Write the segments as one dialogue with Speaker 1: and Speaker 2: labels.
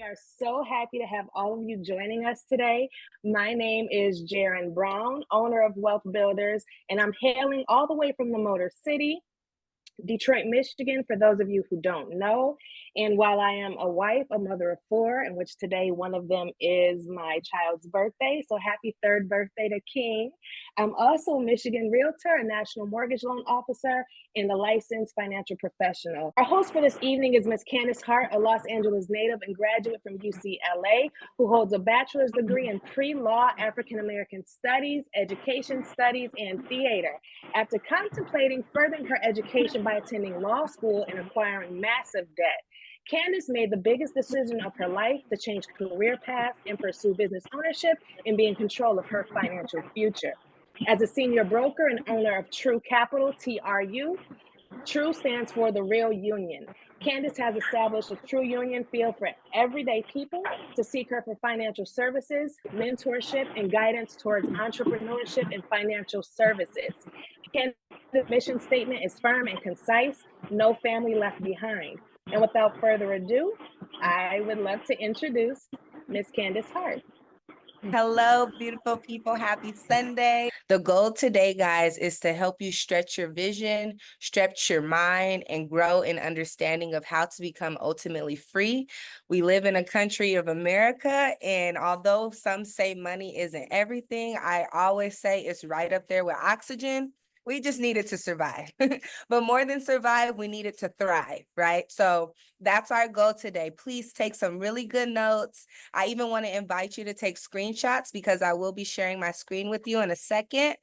Speaker 1: are so happy to have all of you joining us today. My name is Jaren Brown, owner of Wealth Builders, and I'm hailing all the way from the Motor City, Detroit, Michigan, for those of you who don't know. And while I am a wife, a mother of four, in which today one of them is my child's birthday, so happy third birthday to King. I'm also a Michigan realtor, a national mortgage loan officer, and a licensed financial professional. Our host for this evening is Miss Candace Hart, a Los Angeles native and graduate from UCLA, who holds a bachelor's degree in pre-law African American studies, education studies, and theater. After contemplating furthering her education by attending law school and acquiring massive debt, Candace made the biggest decision of her life to change career paths and pursue business ownership and be in control of her financial future. As a senior broker and owner of True Capital, TRU, True stands for the Real Union. Candace has established a True Union field for everyday people to seek her for financial services, mentorship, and guidance towards entrepreneurship and financial services. Candace's mission statement is firm and concise, no family left behind. And without further ado, I would love to introduce Miss Candace Hart.
Speaker 2: Hello, beautiful people. Happy Sunday. The goal today, guys, is to help you stretch your vision, stretch your mind, and grow in understanding of how to become ultimately free. We live in a country of America, and although some say money isn't everything, I always say it's right up there with oxygen. We just need it to survive. But more than survive, we need it to thrive, right? So that's our goal today. Please take some really good notes. I even want to invite you to take screenshots because I will be sharing my screen with you in a second.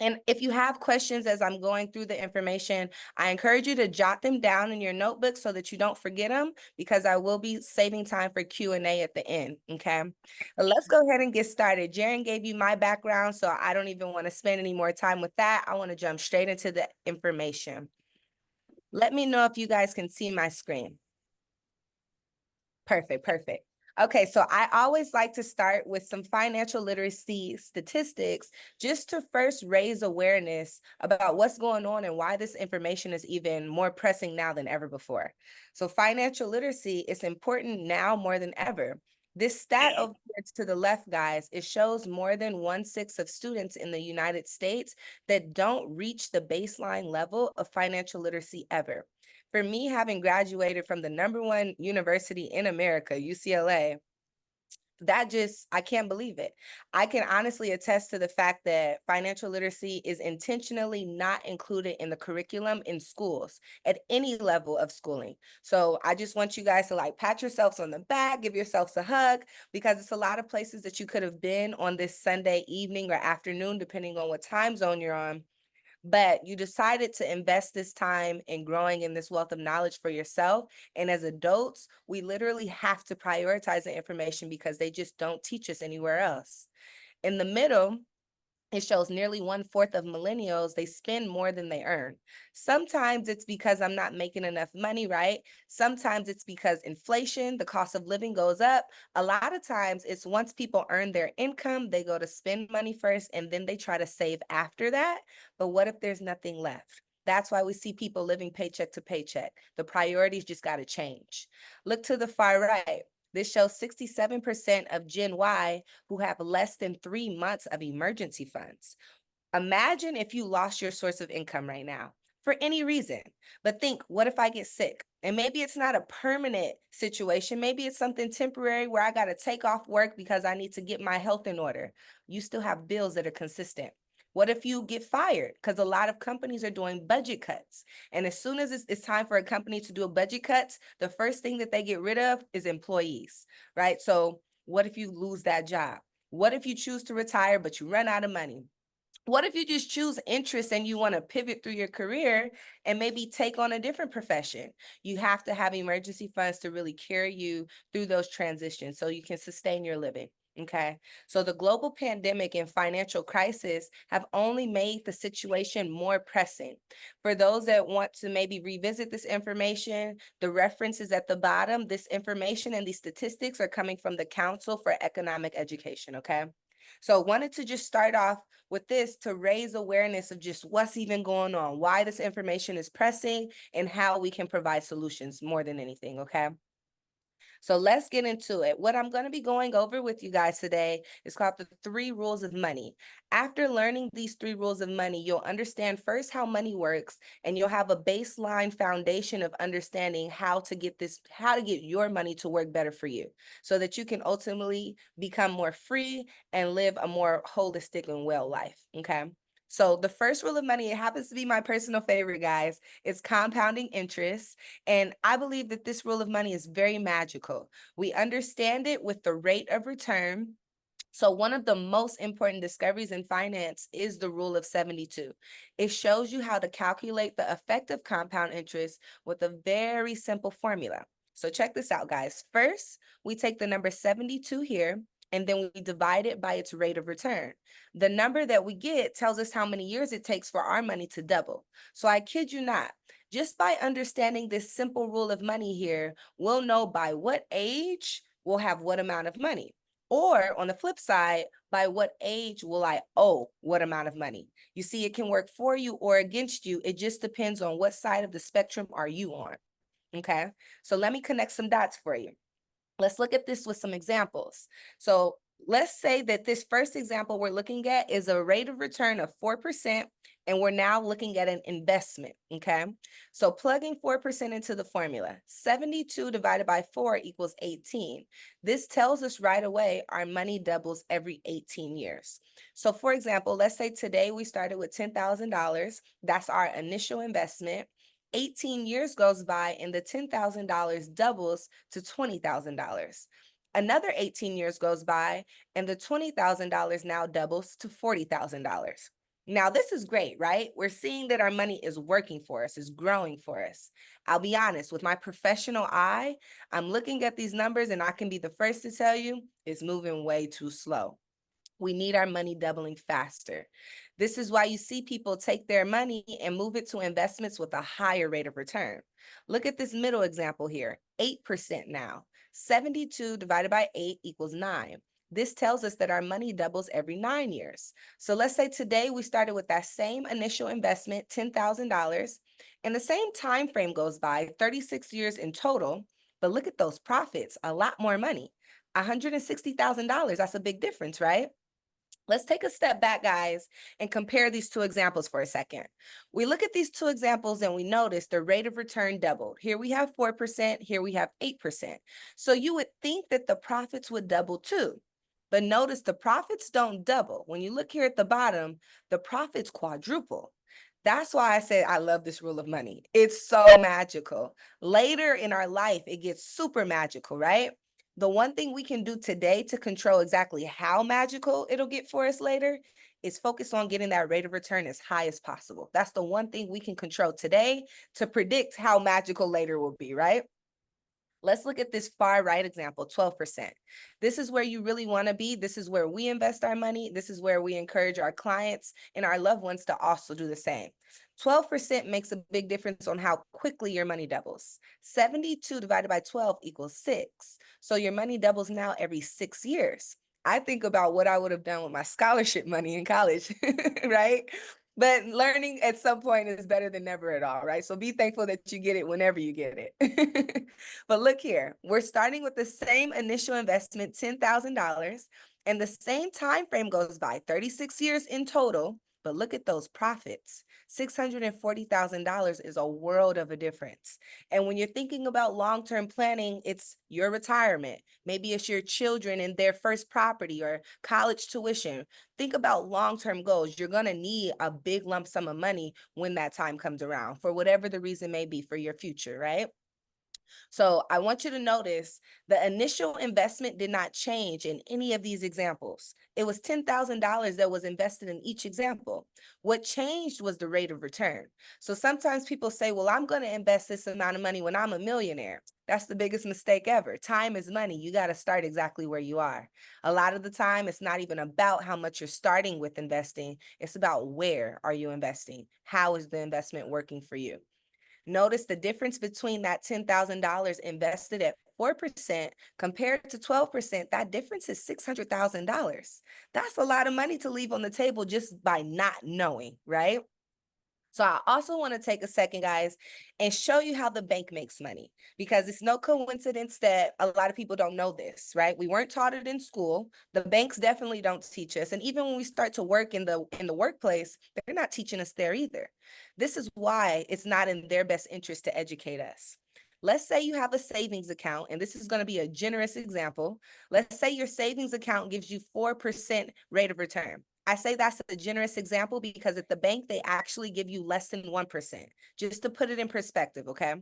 Speaker 2: And if you have questions as I'm going through the information, I encourage you to jot them down in your notebook so that you don't forget them, because I will be saving time for Q&A at the end, okay? Let's go ahead and get started. Jaren gave you my background, so I don't even want to spend any more time with that. I want to jump straight into the information. Let me know if you guys can see my screen. Perfect. Okay, so I always like to start with some financial literacy statistics just to first raise awareness about what's going on and why this information is even more pressing now than ever before. So financial literacy is important now more than ever. This stat over here to the left, guys, it shows more than 1/6 of students in the United States that don't reach the baseline level of financial literacy ever. For me, having graduated from the #1 university in America, UCLA, I can't believe it. I can honestly attest to the fact that financial literacy is intentionally not included in the curriculum in schools at any level of schooling. So I just want you guys to pat yourselves on the back, give yourselves a hug, because it's a lot of places that you could have been on this Sunday evening or afternoon, depending on what time zone you're on. But you decided to invest this time in growing in this wealth of knowledge for yourself. And as adults, we literally have to prioritize the information because they just don't teach us anywhere else. In the middle, it shows nearly 1/4 of millennials, they spend more than they earn. Sometimes it's because I'm not making enough money, right? Sometimes it's because inflation, the cost of living goes up. A lot of times it's once people earn their income, they go to spend money first and then they try to save after that. But what if there's nothing left? That's why we see people living paycheck to paycheck. The priorities just got to change. Look to the far right. This shows 67% of Gen Y who have less than 3 months of emergency funds. Imagine if you lost your source of income right now for any reason. But think, what if I get sick? And maybe it's not a permanent situation. Maybe it's something temporary where I got to take off work because I need to get my health in order. You still have bills that are consistent. What if you get fired? Because a lot of companies are doing budget cuts. And as soon as it's time for a company to do a budget cuts, the first thing that they get rid of is employees, right? So what if you lose that job? What if you choose to retire, but you run out of money? What if you just choose interest and you want to pivot through your career and maybe take on a different profession? You have to have emergency funds to really carry you through those transitions so you can sustain your living. Okay, so the global pandemic and financial crisis have only made the situation more pressing. For those that want to maybe revisit this information, the references at the bottom, this information and these statistics are coming from the Council for Economic Education, okay? So wanted to just start off with this to raise awareness of just what's even going on, why this information is pressing, and how we can provide solutions more than anything, okay? So let's get into it. What I'm going to be going over with you guys today is called the 3 rules of money. After learning these 3 rules of money, you'll understand first how money works, and you'll have a baseline foundation of understanding how to get your money to work better for you so that you can ultimately become more free and live a more holistic and well life. Okay. So the first rule of money, it happens to be my personal favorite, guys. It's compounding interest. And I believe that this rule of money is very magical. We understand it with the rate of return. So one of the most important discoveries in finance is the rule of 72. It shows you how to calculate the effect of compound interest with a very simple formula. So check this out, guys. First, we take the number 72 here, and then we divide it by its rate of return. The number that we get tells us how many years it takes for our money to double. So I kid you not, just by understanding this simple rule of money here, we'll know by what age we'll have what amount of money. Or on the flip side, by what age will I owe what amount of money? You see, it can work for you or against you. It just depends on what side of the spectrum are you on. Okay, so let me connect some dots for you. Let's look at this with some examples. So let's say that this first example we're looking at is a rate of return of 4%, and we're now looking at an investment, okay? So plugging 4% into the formula, 72 divided by 4 equals 18. This tells us right away our money doubles every 18 years. So for example, let's say today we started with $10,000. That's our initial investment. 18 years goes by and the $10,000 doubles to $20,000. Another 18 years goes by and the $20,000 now doubles to $40,000. Now, this is great, right? We're seeing that our money is working for us, is growing for us. I'll be honest, with my professional eye, I'm looking at these numbers and I can be the first to tell you it's moving way too slow. We need our money doubling faster. This is why you see people take their money and move it to investments with a higher rate of return. Look at this middle example here, 8% now. 72 divided by 8 equals 9. This tells us that our money doubles every 9 years. So let's say today we started with that same initial investment, $10,000, and the same time frame goes by, 36 years in total, but look at those profits, a lot more money. $160,000, that's a big difference, right? Let's take a step back, guys, and compare these 2 examples for a second. We look at these 2 examples and we notice the rate of return doubled. Here we have 4%, here we have 8%. So you would think that the profits would double too. But notice the profits don't double. When you look here at the bottom, the profits quadruple. That's why I said I love this rule of money. It's so magical. Later in our life, it gets super magical, right? The one thing we can do today to control exactly how magical it'll get for us later is focus on getting that rate of return as high as possible. That's the one thing we can control today to predict how magical later will be, right? Let's look at this far right example, 12%. This is where you really want to be. This is where we invest our money. This is where we encourage our clients and our loved ones to also do the same. 12% makes a big difference on how quickly your money doubles. 72 divided by 12 equals 6. So your money doubles now every 6 years. I think about what I would have done with my scholarship money in college, right? But learning at some point is better than never at all, right? So be thankful that you get it whenever you get it. But look here, we're starting with the same initial investment, $10,000, and the same time frame goes by, 36 years in total. But look at those profits. $640,000 is a world of a difference. And when you're thinking about long-term planning, it's your retirement. Maybe it's your children and their first property or college tuition. Think about long-term goals. You're going to need a big lump sum of money when that time comes around, for whatever the reason may be for your future, right? So I want you to notice the initial investment did not change in any of these examples. It was $10,000 that was invested in each example. What changed was the rate of return. So sometimes people say, well, I'm going to invest this amount of money when I'm a millionaire. That's the biggest mistake ever. Time is money. You got to start exactly where you are. A lot of the time, it's not even about how much you're starting with investing. It's about where are you investing? How is the investment working for you? Notice the difference between that $10,000 invested at 4% compared to 12%. That difference is $600,000. That's a lot of money to leave on the table just by not knowing, right? So I also want to take a second, guys, and show you how the bank makes money, because it's no coincidence that a lot of people don't know this, right? We weren't taught it in school. The banks definitely don't teach us. And even when we start to work in the workplace, they're not teaching us there either. This is why it's not in their best interest to educate us. Let's say you have a savings account, and this is going to be a generous example. Let's say your savings account gives you 4% rate of return. I say that's a generous example because at the bank, they actually give you less than 1%, just to put it in perspective, okay?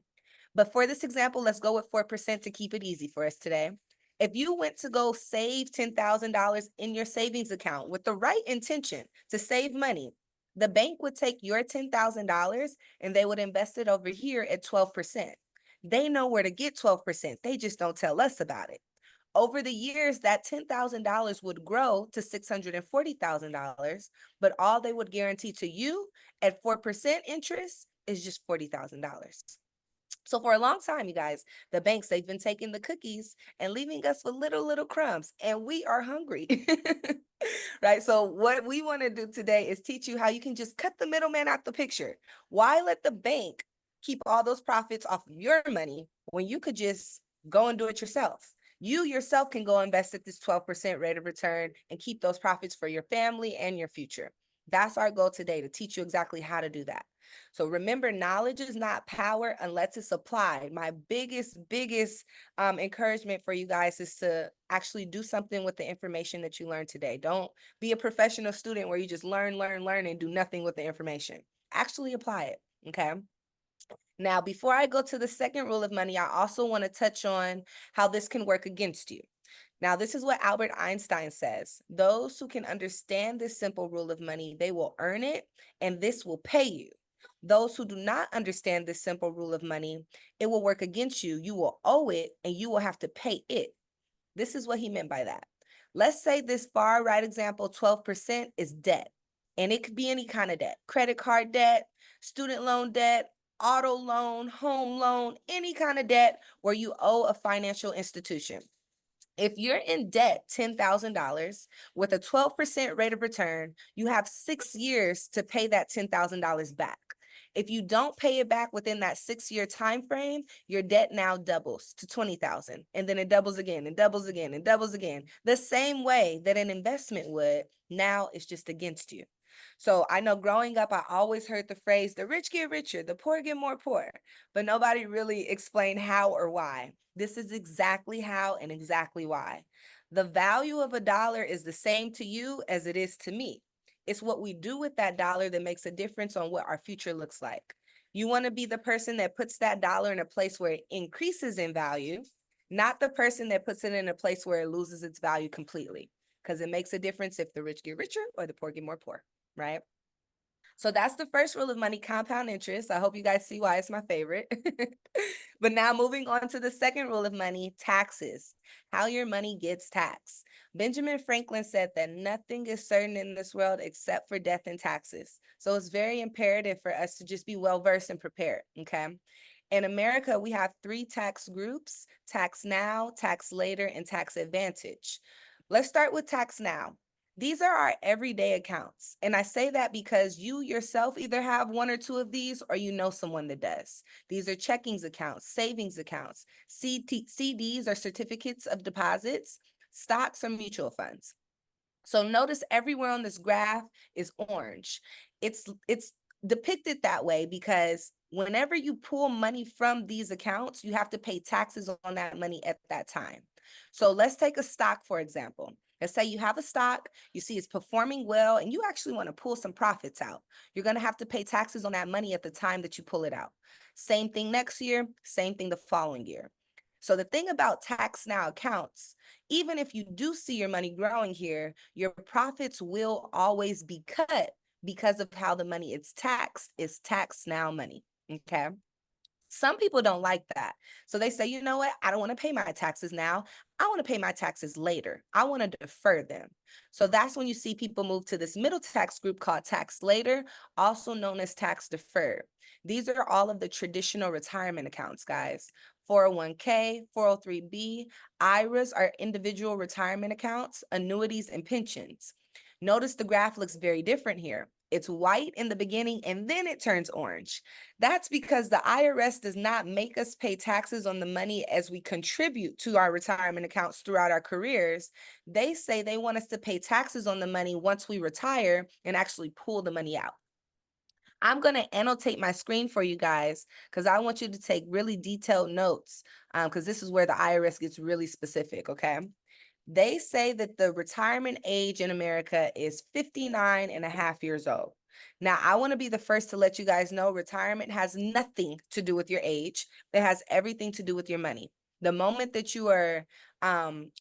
Speaker 2: But for this example, let's go with 4% to keep it easy for us today. If you went to go save $10,000 in your savings account with the right intention to save money, the bank would take your $10,000 and they would invest it over here at 12%. They know where to get 12%. They just don't tell us about it. Over the years, that $10,000 would grow to $640,000, but all they would guarantee to you at 4% interest is just $40,000. So for a long time, you guys, the banks, they've been taking the cookies and leaving us with little crumbs, and we are hungry. Right? So what we want to do today is teach you how you can just cut the middleman out the picture. Why let the bank keep all those profits off of your money when you could just go and do it yourself? You yourself can go invest at this 12% rate of return and keep those profits for your family and your future. That's our goal today, to teach you exactly how to do that. So remember, knowledge is not power unless it's applied. My biggest encouragement for you guys is to actually do something with the information that you learned today. Don't be a professional student where you just learn, and do nothing with the information. Actually apply it, okay? Now, before I go to the second rule of money, I also want to touch on how this can work against you. Now, this is what Albert Einstein says. Those who can understand this simple rule of money, they will earn it, and this will pay you. Those who do not understand this simple rule of money, it will work against you. You will owe it, and you will have to pay it. This is what he meant by that. Let's say this far right example, 12% is debt. And it could be any kind of debt: credit card debt, student loan debt, auto loan, home loan, any kind of debt where you owe a financial institution. If you're in debt $10,000 with a 12% rate of return, you have 6 years to pay that $10,000 back. If you don't pay it back within that 6-year time frame, your debt now doubles to 20,000, and then it doubles again and doubles again and doubles again. The same way that an investment would, now it's just against you. So I know growing up, I always heard the phrase, the rich get richer, the poor get more poor, but nobody really explained how or why. This is exactly how and exactly why. The value of a dollar is the same to you as it is to me. It's what we do with that dollar that makes a difference on what our future looks like. You want to be the person that puts that dollar in a place where it increases in value, not the person that puts it in a place where it loses its value completely, because it makes a difference if the rich get richer or the poor get more poor, right? So that's the first rule of money, compound interest. I hope you guys see why it's my favorite. But now moving on to the second rule of money, taxes, how your money gets taxed. Benjamin Franklin said that nothing is certain in this world except for death and taxes. So it's very imperative for us to just be well-versed and prepared, okay? In America, we have 3 tax groups: tax now, tax later, and tax advantage. Let's start with tax now. These are our everyday accounts. And I say that because you yourself either have 1 or 2 of these, or you know someone that does. These are checkings accounts, savings accounts, CDs or certificates of deposits, stocks or mutual funds. So notice everywhere on this graph is orange. It's depicted that way because whenever you pull money from these accounts, you have to pay taxes on that money at that time. So let's take a stock, for example. Let's say you have a stock, you see it's performing well, and you actually want to pull some profits out. You're going to have to pay taxes on that money at the time that you pull it out. Same thing next year, same thing the following year. So the thing about tax now accounts, even if you do see your money growing here, your profits will always be cut because of how the money is taxed now money, okay? Some people don't like that. So they say, you know what? I don't want to pay my taxes now. I want to pay my taxes later. I want to defer them. So that's when you see people move to this middle tax group called tax later, also known as tax deferred. These are all of the traditional retirement accounts, guys. 401k, 403b, IRAs are individual retirement accounts, annuities, and pensions. Notice the graph looks very different here. It's white in the beginning and then it turns orange. That's because the IRS does not make us pay taxes on the money as we contribute to our retirement accounts throughout our careers. They say they want us to pay taxes on the money once we retire and actually pull the money out. I'm going to annotate my screen for you guys because I want you to take really detailed notes because this is where the IRS gets really specific, okay? They say that the retirement age in America is 59 and a half years old. Now, I want to be the first to let you guys know retirement has nothing to do with your age. It has everything to do with your money. The moment that you are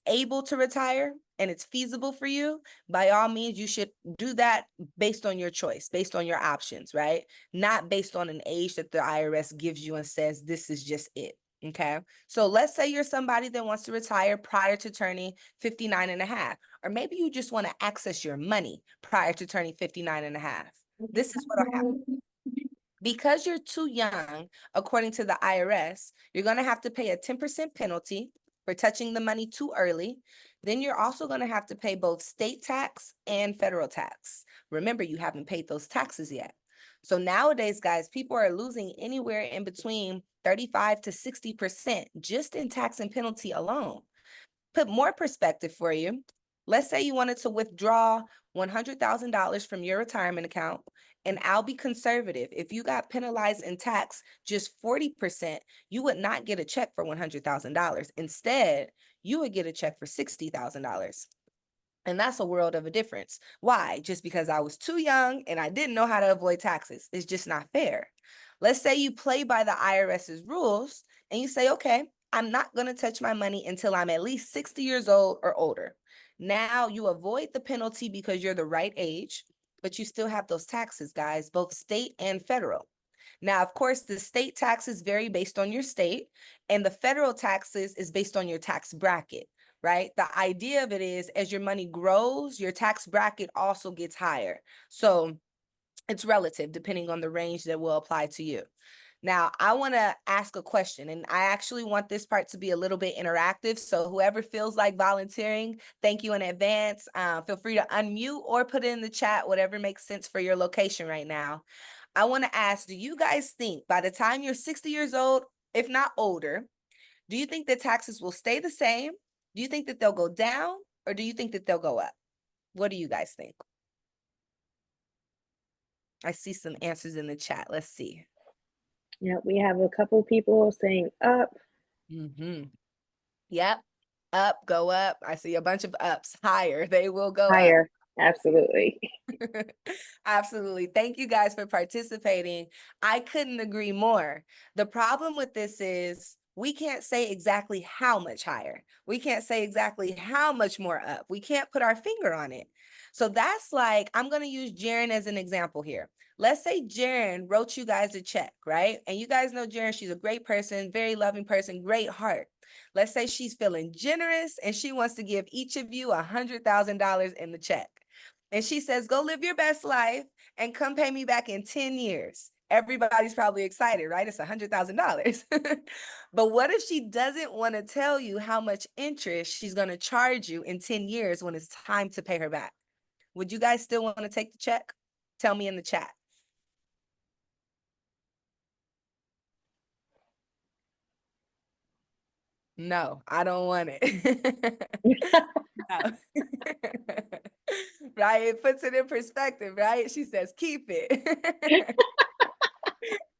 Speaker 2: able to retire and it's feasible for you, by all means, you should do that based on your choice, based on your options, right? Not based on an age that the IRS gives you and says, this is just it. Okay. So let's say you're somebody that wants to retire prior to turning 59 and a half, or maybe you just want to access your money prior to turning 59 and a half. This is what'll happen. Because you're too young, according to the IRS, you're going to have to pay a 10% penalty for touching the money too early. Then you're also going to have to pay both state tax and federal tax. Remember, you haven't paid those taxes yet. So nowadays, guys, people are losing anywhere in between 35 to 60% just in tax and penalty alone. Put more perspective for you. Let's say you wanted to withdraw $100,000 from your retirement account, and I'll be conservative. If you got penalized in tax just 40%, you would not get a check for $100,000. Instead, you would get a check for $60,000. And that's a world of a difference. Why? Just because I was too young and I didn't know how to avoid taxes. It's just not fair. Let's say you play by the IRS's rules and you say, okay, I'm not going to touch my money until I'm at least 60 years old or older. Now you avoid the penalty because you're the right age, but you still have those taxes, guys, both state and federal. Now, of course, the state taxes vary based on your state, and the federal taxes is based on your tax bracket, right? The idea of it is as your money grows, your tax bracket also gets higher. So it's relative depending on the range that will apply to you. Now, I want to ask a question, and I actually want this part to be a little bit interactive. So whoever feels like volunteering, thank you in advance. Feel free to unmute or put it in the chat, whatever makes sense for your location right now. I want to ask, do you guys think by the time you're 60 years old, if not older, do you think that taxes will stay the same? Do you think that they'll go down, or do you think that they'll go up? What do you guys think? I see some answers in the chat. Let's see.
Speaker 1: Yeah, we have a couple people saying up.
Speaker 2: Yep. Up, go up. I see a bunch of ups. Higher. They will go up.
Speaker 1: Higher. Absolutely.
Speaker 2: Absolutely. Thank you guys for participating. I couldn't agree more. The problem with this is we can't say exactly how much higher. We can't say exactly how much more up. We can't put our finger on it. So that's like, I'm going to use Jaren as an example here. Let's say Jaren wrote you guys a check, right? And you guys know Jaren, she's a great person, very loving person, great heart. Let's say she's feeling generous and she wants to give each of you $100,000 in the check. And she says, go live your best life and come pay me back in 10 years. Everybody's probably excited, right? It's $100,000. But what if she doesn't want to tell you how much interest she's going to charge you in 10 years when it's time to pay her back? Would you guys still want to take the check? Tell me in the chat. No, I don't want it. No. Right? It puts it in perspective, right? She says, keep it.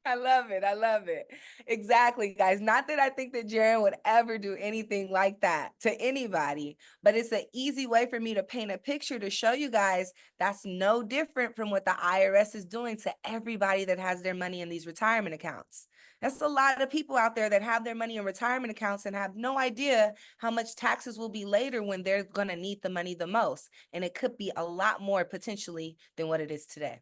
Speaker 2: I love it. I love it. Exactly, guys. Not that I think that Jaren would ever do anything like that to anybody, but it's an easy way for me to paint a picture to show you guys that's no different from what the IRS is doing to everybody that has their money in these retirement accounts. That's a lot of people out there that have their money in retirement accounts and have no idea how much taxes will be later when they're going to need the money the most. And it could be a lot more potentially than what it is today.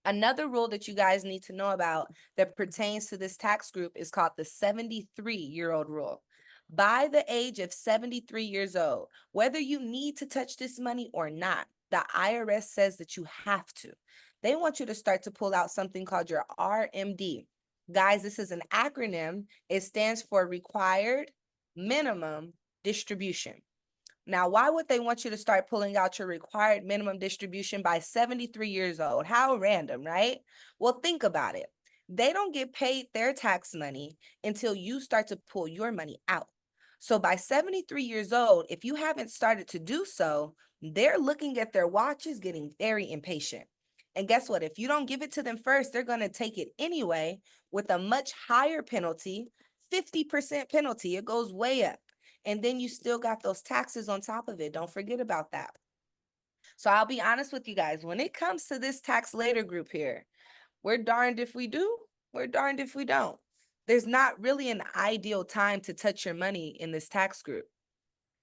Speaker 2: Another rule that you guys need to know about that pertains to this tax group is called the 73-year-old rule. By the age of 73 years old, whether you need to touch this money or not, the IRS says that you have to. They want you to start to pull out something called your RMD. Guys, this is an acronym. It stands for Required Minimum Distribution. Now, why would they want you to start pulling out your required minimum distribution by 73 years old? How random, right? Well, think about it. They don't get paid their tax money until you start to pull your money out. So by 73 years old, if you haven't started to do so, they're looking at their watches, getting very impatient. And guess what? If you don't give it to them first, they're going to take it anyway with a much higher penalty, 50% penalty. It goes way up. And then you still got those taxes on top of it. Don't forget about that. So I'll be honest with you guys, when it comes to this tax later group here, we're darned if we do, we're darned if we don't. There's not really an ideal time to touch your money in this tax group.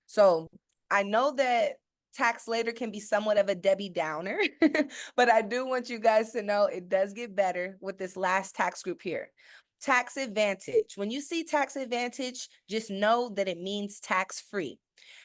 Speaker 2: So I know that tax later can be somewhat of a Debbie Downer, but I do want you guys to know it does get better with this last tax group here. Tax advantage. When you see tax advantage, just know that it means tax free.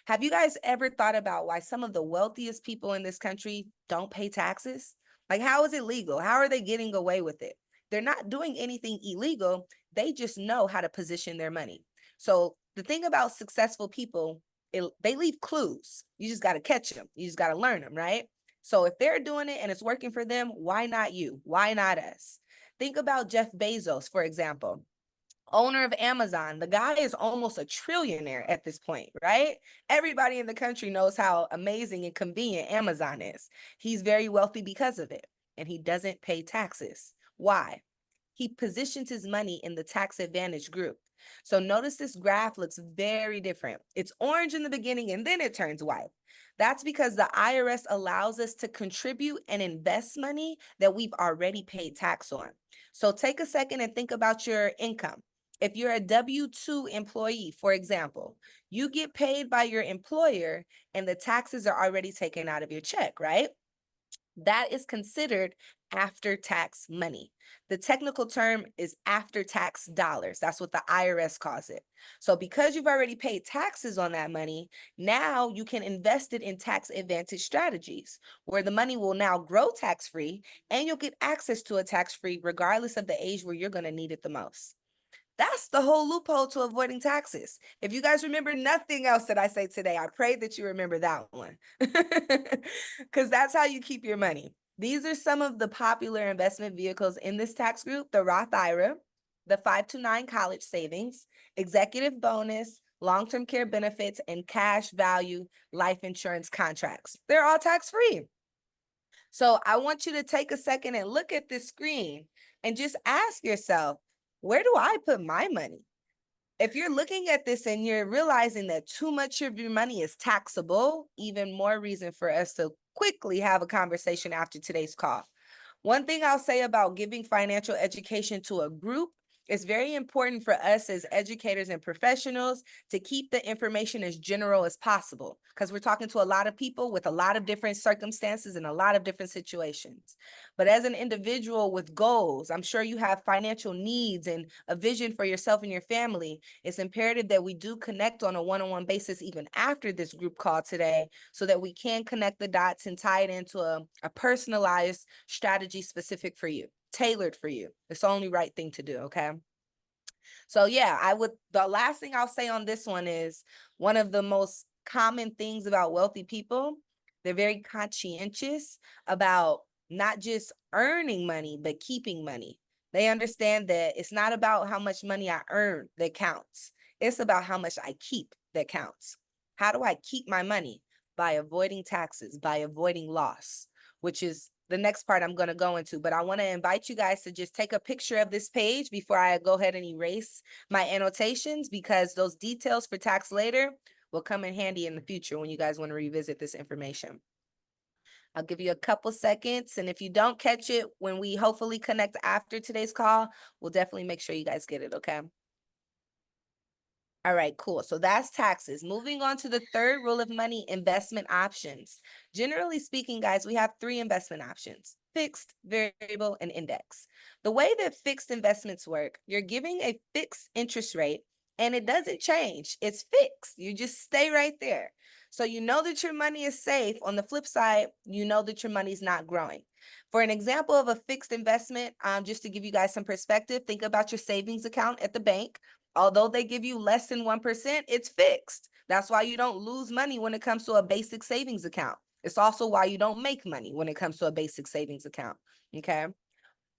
Speaker 2: Have you guys ever thought about why some of the wealthiest people in this country don't pay taxes? Like, how is it legal? How are they getting away with it? They're not doing anything illegal. They just know how to position their money. So the thing about successful people, they leave clues. You just got to catch them. You just got to learn them, right? So if they're doing it and it's working for them, why not you? Why not us? Think about Jeff Bezos, for example, owner of Amazon. The guy is almost a trillionaire at this point, right? Everybody in the country knows how amazing and convenient Amazon is. He's very wealthy because of it, and he doesn't pay taxes. Why? He positions his money in the tax advantage group. So notice this graph looks very different. It's orange in the beginning and then it turns white. That's because the IRS allows us to contribute and invest money that we've already paid tax on. So take a second and think about your income. If you're a W-2 employee, for example, you get paid by your employer and the taxes are already taken out of your check, right? That is considered after tax money. The technical term is after tax dollars. That's what the IRS calls it. So because you've already paid taxes on that money, now you can invest it in tax advantage strategies where the money will now grow tax free and you'll get access to a tax free regardless of the age where you're going to need it the most. That's the whole loophole to avoiding taxes. If you guys remember nothing else that I say today, I pray that you remember that one. Because that's how you keep your money. These are some of the popular investment vehicles in this tax group: the Roth IRA, the 529 college savings, executive bonus, long-term care benefits, and cash value life insurance contracts. They're all tax-free. So I want you to take a second and look at this screen and just ask yourself, where do I put my money? If you're looking at this and you're realizing that too much of your money is taxable, even more reason for us to quickly have a conversation after today's call. One thing I'll say about giving financial education to a group, it's very important for us as educators and professionals to keep the information as general as possible because we're talking to a lot of people with a lot of different circumstances and a lot of different situations. But as an individual with goals, I'm sure you have financial needs and a vision for yourself and your family. It's imperative that we do connect on a one-on-one basis even after this group call today so that we can connect the dots and tie it into a personalized strategy specific for you, tailored for you. It's the only right thing to do, okay? So yeah, the last thing I'll say on this one is one of the most common things about wealthy people, they're very conscientious about not just earning money, but keeping money. They understand that it's not about how much money I earn that counts. It's about how much I keep that counts. How do I keep my money? By avoiding taxes, by avoiding loss, which is the next part I'm going to go into. But I want to invite you guys to just take a picture of this page before I go ahead and erase my annotations, because those details for tax later will come in handy in the future when you guys want to revisit this information. I'll give you a couple seconds, and if you don't catch it when we hopefully connect after today's call, we'll definitely make sure you guys get it, okay? All right, cool. So that's taxes. Moving on to the third rule of money, investment options. Generally speaking, guys, we have three investment options: fixed, variable, and index. The way that fixed investments work, you're giving a fixed interest rate and it doesn't change. It's fixed. You just stay right there. So you know that your money is safe. On the flip side, you know that your money's not growing. For an example of a fixed investment, just to give you guys some perspective, think about your savings account at the bank. Although they give you less than 1%, it's fixed. That's why you don't lose money when it comes to a basic savings account. It's also why you don't make money when it comes to a basic savings account. Okay.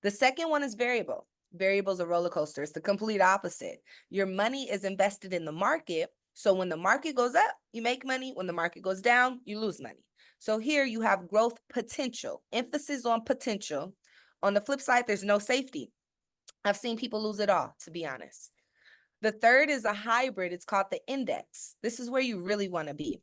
Speaker 2: The second one is variable. Variable is a roller coaster. It's the complete opposite. Your money is invested in the market. So when the market goes up, you make money. When the market goes down, you lose money. So here you have growth potential, emphasis on potential. On the flip side, there's no safety. I've seen people lose it all, to be honest. The third is a hybrid. It's called the index. This is where you really want to be.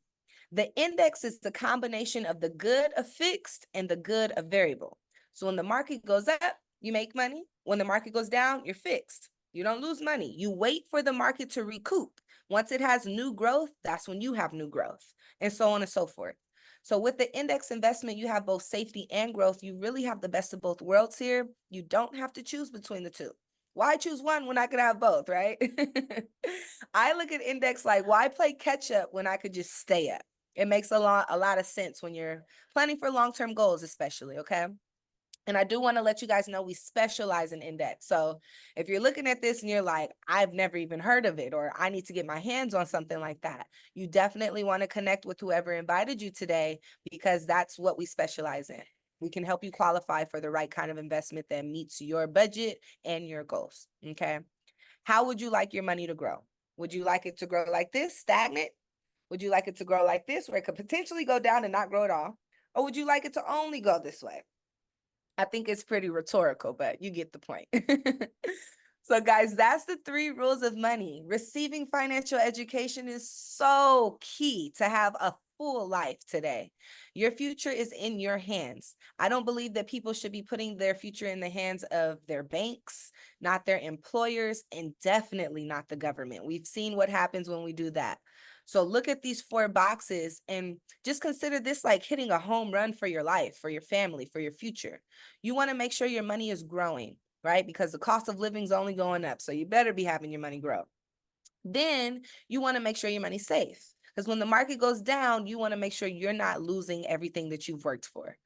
Speaker 2: The index is the combination of the good of fixed and the good of variable. So when the market goes up, you make money. When the market goes down, you're fixed. You don't lose money. You wait for the market to recoup. Once it has new growth, that's when you have new growth, and so on and so forth. So with the index investment, you have both safety and growth. You really have the best of both worlds here. You don't have to choose between the two. Why choose one when I could have both, right? I look at index like, why play catch up when I could just stay up? It makes a lot of sense when you're planning for long-term goals, especially, okay? And I do want to let you guys know we specialize in index. So if you're looking at this and you're like, I've never even heard of it, or I need to get my hands on something like that, you definitely want to connect with whoever invited you today, because that's what we specialize in. We can help you qualify for the right kind of investment that meets your budget and your goals, okay? How would you like your money to grow? Would you like it to grow like this, stagnant? Would you like it to grow like this, where it could potentially go down and not grow at all? Or would you like it to only go this way? I think it's pretty rhetorical, but you get the point. So guys, that's the 3 rules of money. Receiving financial education is so key to have a full life today. Your future is in your hands. I don't believe that people should be putting their future in the hands of their banks, not their employers, and definitely not the government. We've seen what happens when we do that. So look at these 4 boxes and just consider this like hitting a home run for your life, for your family, for your future. You want to make sure your money is growing, right? Because the cost of living is only going up. So you better be having your money grow. Then you want to make sure your money's safe. Because when the market goes down, you want to make sure you're not losing everything that you've worked for.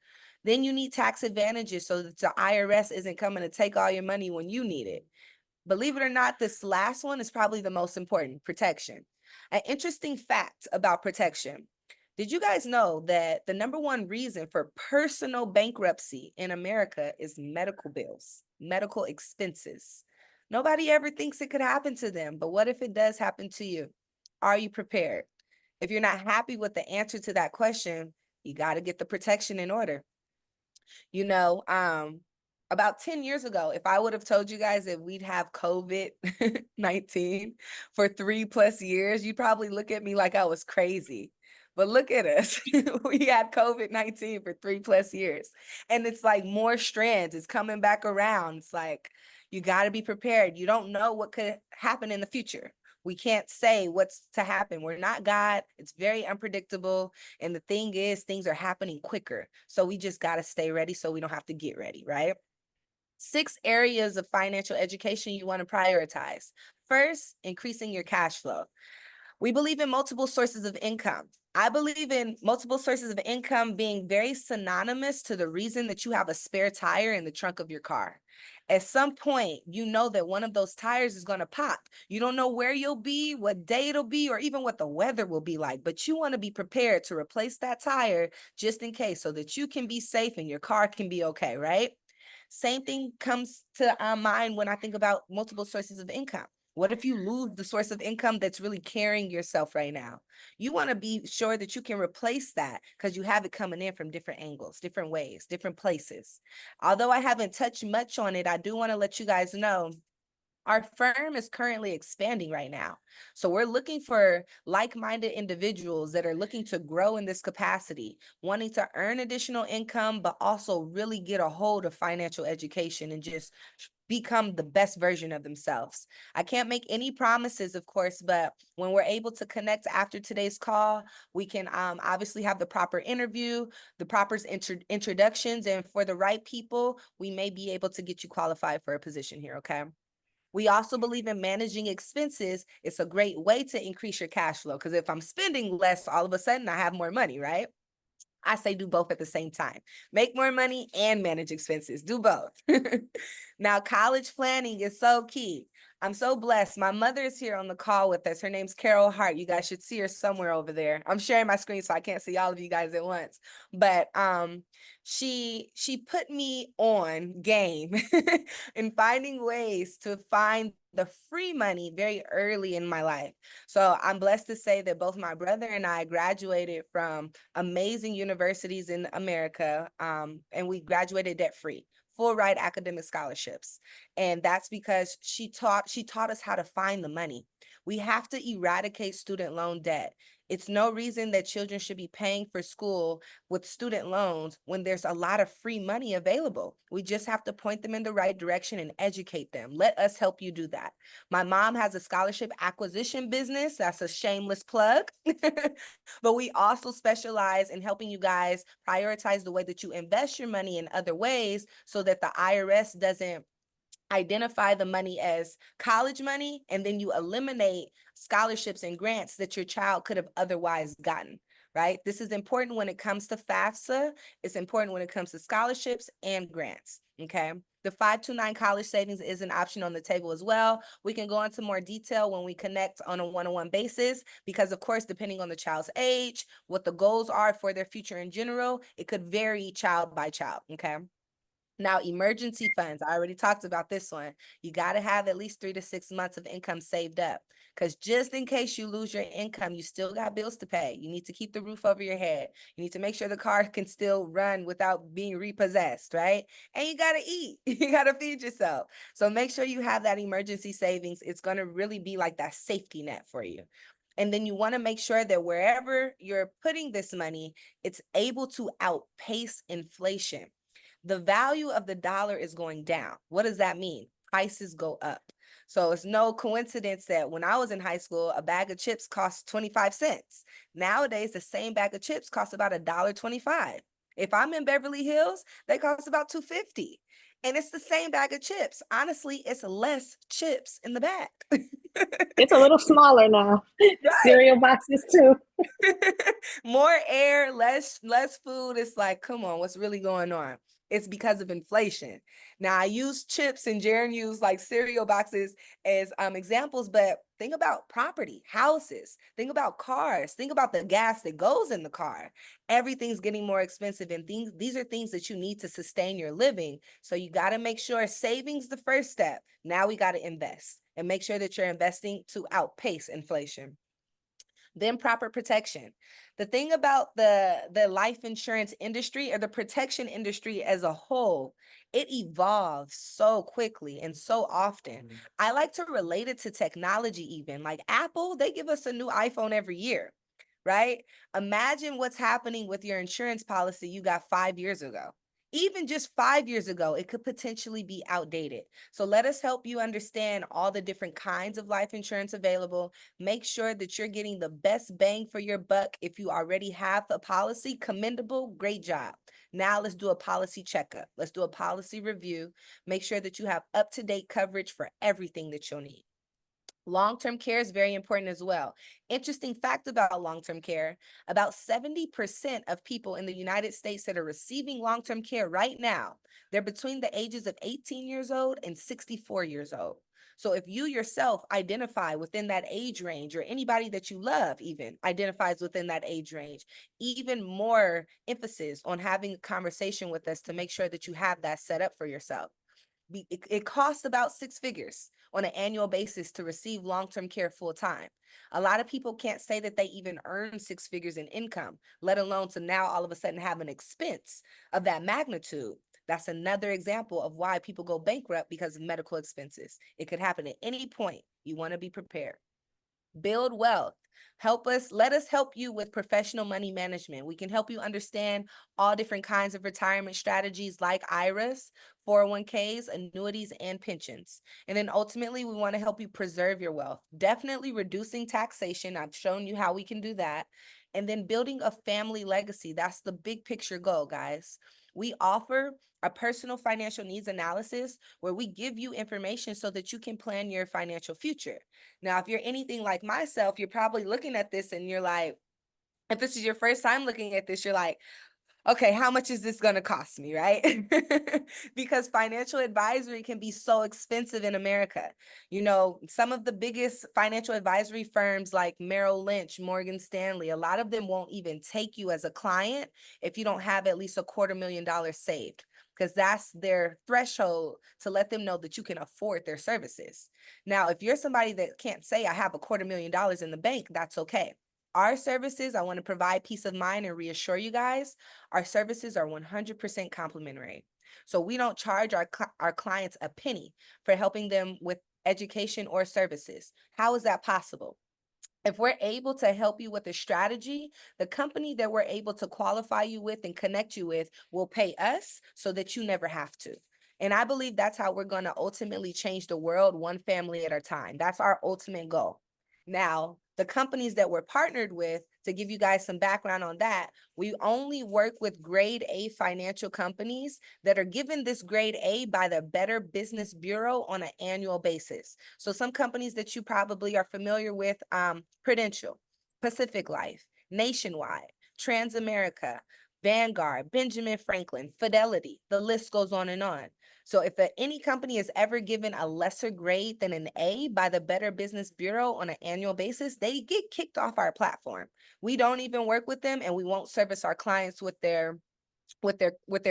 Speaker 2: Then you need tax advantages so that the IRS isn't coming to take all your money when you need it. Believe it or not, this last one is probably the most important, protection. An interesting fact about protection. Did you guys know that the number one reason for personal bankruptcy in America is medical bills, medical expenses? Nobody ever thinks it could happen to them, but what if it does happen to you? Are you prepared? If you're not happy with the answer to that question, you got to get the protection in order. You know, about 10 years ago, if I would have told you guys that we'd have COVID-19 for 3+ years, you'd probably look at me like I was crazy. But look at us. We had COVID-19 for 3+ years. And it's like more strands. It's coming back around. It's like, you got to be prepared. You don't know what could happen in the future. We can't say what's to happen. We're not God. It's very unpredictable. And the thing is, things are happening quicker. So we just got to stay ready so we don't have to get ready, right? 6 areas of financial education you want to prioritize. First, increasing your cash flow. We believe in multiple sources of income. I believe in multiple sources of income being very synonymous to the reason that you have a spare tire in the trunk of your car. At some point, you know that one of those tires is going to pop. You don't know where you'll be, what day it'll be, or even what the weather will be like, but you want to be prepared to replace that tire just in case so that you can be safe and your car can be okay, right? Same thing comes to mind when I think about multiple sources of income. What if you lose the source of income that's really carrying yourself right now? You want to be sure that you can replace that because you have it coming in from different angles, different ways, different places. Although I haven't touched much on it, I do want to let you guys know our firm is currently expanding right now. So we're looking for like-minded individuals that are looking to grow in this capacity, wanting to earn additional income, but also really get a hold of financial education and just become the best version of themselves. I can't make any promises, of course, but when we're able to connect after today's call, we can obviously have the proper interview, the proper introductions, and for the right people, we may be able to get you qualified for a position here, okay? We also believe in managing expenses. It's a great way to increase your cash flow because if I'm spending less, all of a sudden I have more money, right? I say do both at the same time. Make more money and manage expenses. Do both. Now, college planning is so key. I'm so blessed. My mother is here on the call with us. Her name's Carol Hart. You guys should see her somewhere over there. I'm sharing my screen so I can't see all of you guys at once. But she put me on game in finding ways to find the free money very early in my life. So I'm blessed to say that both my brother and I graduated from amazing universities in America, and we graduated debt free, full ride academic scholarships. And that's because she taught us how to find the money. We have to eradicate student loan debt. It's no reason that children should be paying for school with student loans when there's a lot of free money available. We just have to point them in the right direction and educate them. Let us help you do that. My mom has a scholarship acquisition business. That's a shameless plug. But we also specialize in helping you guys prioritize the way that you invest your money in other ways so that the IRS doesn't identify the money as college money, and then you eliminate scholarships and grants that your child could have otherwise gotten, right? This is important when it comes to FAFSA. It's important when it comes to scholarships and grants, okay? The 529 college savings is an option on the table as well. We can go into more detail when we connect on a one-on-one basis, because of course, depending on the child's age, what the goals are for their future in general, it could vary child by child, okay? Now, emergency funds, I already talked about this one. You got to have at least 3 to 6 months of income saved up, because just in case you lose your income, you still got bills to pay. You need to keep the roof over your head. You need to make sure the car can still run without being repossessed, right? And you got to eat. You got to feed yourself. So make sure you have that emergency savings. It's going to really be like that safety net for you. And then you want to make sure that wherever you're putting this money, it's able to outpace inflation. The value of the dollar is going down. What does that mean? Prices go up. So it's no coincidence that when I was in high school, a bag of chips cost 25 cents. Nowadays, the same bag of chips costs about $1.25. If I'm in Beverly Hills, they cost about $2.50. And it's the same bag of chips. Honestly, it's less chips in the bag.
Speaker 1: It's a little smaller now.
Speaker 2: Right.
Speaker 1: Cereal boxes too.
Speaker 2: More air, less food. It's like, come on, what's really going on? It's because of inflation. Now, I use chips and Jaron used like cereal boxes as examples, but think about property, houses, think about cars, think about the gas that goes in the car. Everything's getting more expensive, and these are things that you need to sustain your living. So you got to make sure savings the first step. Now we got to invest and make sure that you're investing to outpace inflation. Then proper protection. The thing about the life insurance industry, or the protection industry as a whole, it evolves so quickly and so often. I like to relate it to technology even. Like Apple, they give us a new iPhone every year, right? Imagine what's happening with your insurance policy you got 5 years ago. Even just 5 years ago, it could potentially be outdated. So let us help you understand all the different kinds of life insurance available. Make sure that you're getting the best bang for your buck. If you already have a policy, commendable, great job. Now let's do a policy checkup. Let's do a policy review. Make sure that you have up-to-date coverage for everything that you'll need. Long-term care is very important as well. Interesting fact about long-term care, about 70% of people in the United States that are receiving long-term care right now, they're between the ages of 18 years old and 64 years old. So if you yourself identify within that age range, or anybody that you love even identifies within that age range, even more emphasis on having a conversation with us to make sure that you have that set up for yourself. It costs about 6 figures on an annual basis to receive long-term care full-time. A lot of people can't say that they even earn 6 figures in income, let alone to now all of a sudden have an expense of that magnitude. That's another example of why people go bankrupt, because of medical expenses. It could happen at any point. You want to be prepared. Build wealth. Let us help you with professional money management. We can help you understand all different kinds of retirement strategies like IRAs, 401ks, annuities, and pensions. And then ultimately, we want to help you preserve your wealth. Definitely reducing taxation. I've shown you how we can do that. And then building a family legacy. That's the big picture goal, guys. We offer a personal financial needs analysis where we give you information so that you can plan your financial future. Now, if you're anything like myself, you're probably looking at this and you're like, if this is your first time looking at this, you're like, okay, how much is this going to cost me, right? Because financial advisory can be so expensive in America. You know, some of the biggest financial advisory firms like Merrill Lynch, Morgan Stanley, a lot of them won't even take you as a client if you don't have at least $250,000 saved, because that's their threshold to let them know that you can afford their services. Now, if you're somebody that can't say, I have $250,000 in the bank, that's okay. Our services, I want to provide peace of mind and reassure you guys, our services are 100% complimentary. So we don't charge our clients a penny for helping them with education or services. How is that possible? If we're able to help you with a strategy, the company that we're able to qualify you with and connect you with will pay us so that you never have to. And I believe that's how we're going to ultimately change the world, one family at a time. That's our ultimate goal. Now, the companies that we're partnered with, to give you guys some background on that, we only work with grade A financial companies that are given this grade A by the Better Business Bureau on an annual basis. So some companies that you probably are familiar with, Prudential, Pacific Life, Nationwide, Transamerica, Vanguard, Benjamin Franklin, Fidelity, the list goes on and on. So if any company is ever given a lesser grade than an A by the Better Business Bureau on an annual basis, they get kicked off our platform. We don't even work with them, and we won't service our clients with their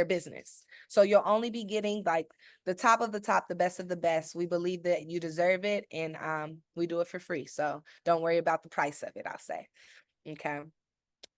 Speaker 2: business. So you'll only be getting like the top of the top, the best of the best. We believe that you deserve it, and we do it for free. So don't worry about the price of it, I'll say. Okay.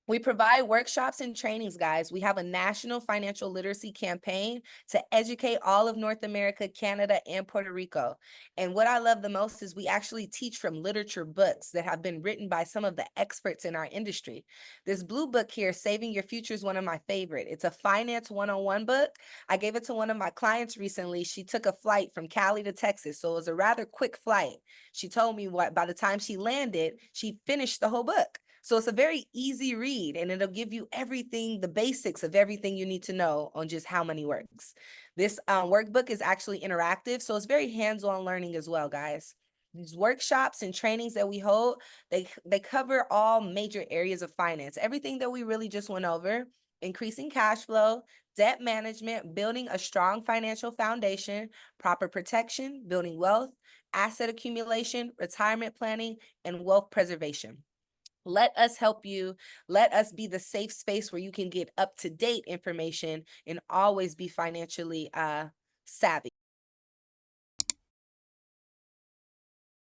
Speaker 2: We provide workshops and trainings, guys. We have a national financial literacy campaign to educate all of North America, Canada, and Puerto Rico. And what I love the most is we actually teach from literature books that have been written by some of the experts in our industry. This blue book here, Saving Your Future, is one of my favorite. It's a finance 101 book. I gave it to one of my clients recently. She took a flight from Cali to Texas, so it was a rather quick flight. She told me what by the time she landed, she finished the whole book. So it's a very easy read, and it'll give you everything, the basics of everything you need to know on just how money works. This workbook is actually interactive, so it's very hands-on learning as well, guys. These workshops and trainings that we hold, they cover all major areas of finance, everything that we really just went over: increasing cash flow, debt management, building a strong financial foundation, proper protection, building wealth, asset accumulation, retirement planning, and wealth preservation. Let us help you. Let us be the safe space where you can get up-to-date information and always be financially savvy.